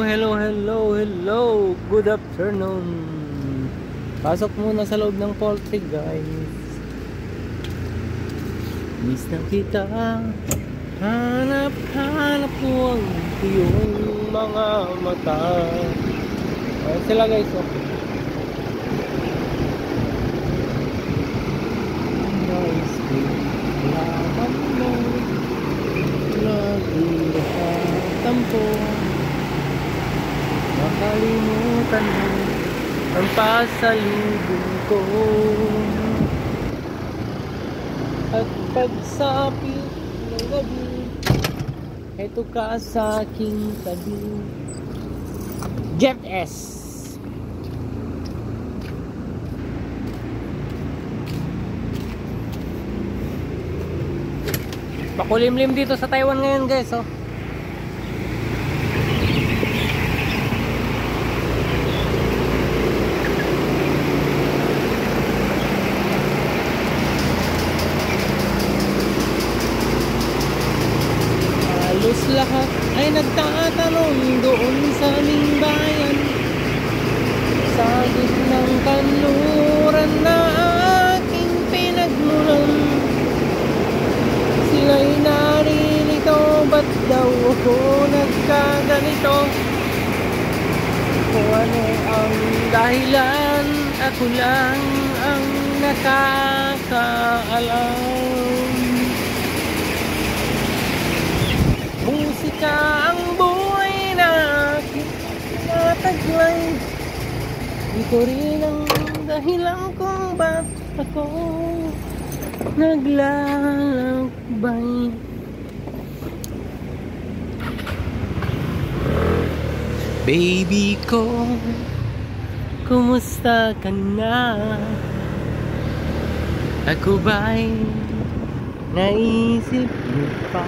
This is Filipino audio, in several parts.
hello. Good afternoon. Pasok muna sa loob ng poultry, guys. Miss na kita. Hanap mo ang iyong mga mata. Ayan sila, guys. Nice day. Laban mo. Lagi nakatampo. Makalimutan mo ang pasalubong ko. At pagsapit ng gabi, eto ka sa aking tabi. Jet S. Pakulimlim dito sa Taiwan ngayon, guys. Halos lahat ay nagtatanong doon sa aming bayan, sa gitnang kanluran na aking pinagmulan. Sila'y narilito, ba't daw ako nagkaganito? Kung ano ang dahilan, ako lang ang nakakaalam. Musika ang buhay na aking tinataglay. Ito rin ang dahilan kung ba't ako naglalakbay. Baby ko, kumusta ka na? Ako ba'y naisip mo pa?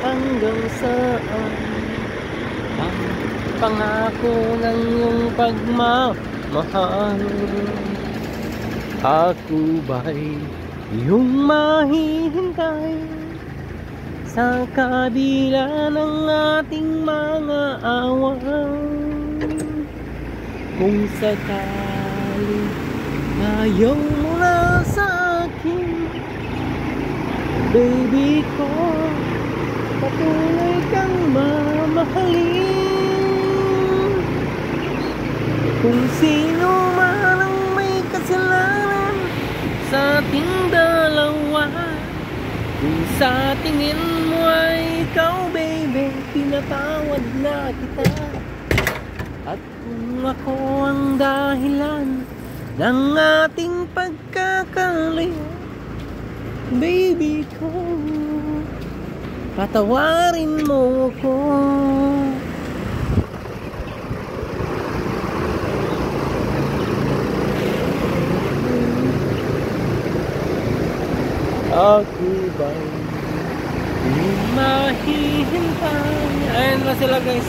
Hanggang saan ang pangako ng iyong pagmamahal? Ako ba'y iyong mahihintay sa kabila ng ating mga awan? Kung sakali ayaw mo na sa akin, baby ko, patuloy kang mamahalin. Kung sino man ang may kasalanan sa ating dalawa, kung sa tingin mo ay ikaw, baby, pinatawad na kita. At kung ako ang dahilan ng ating pagkakalayo, baby ko, patawarin mo ko. Ako ba'y mahihintay? Ayan na sila, guys.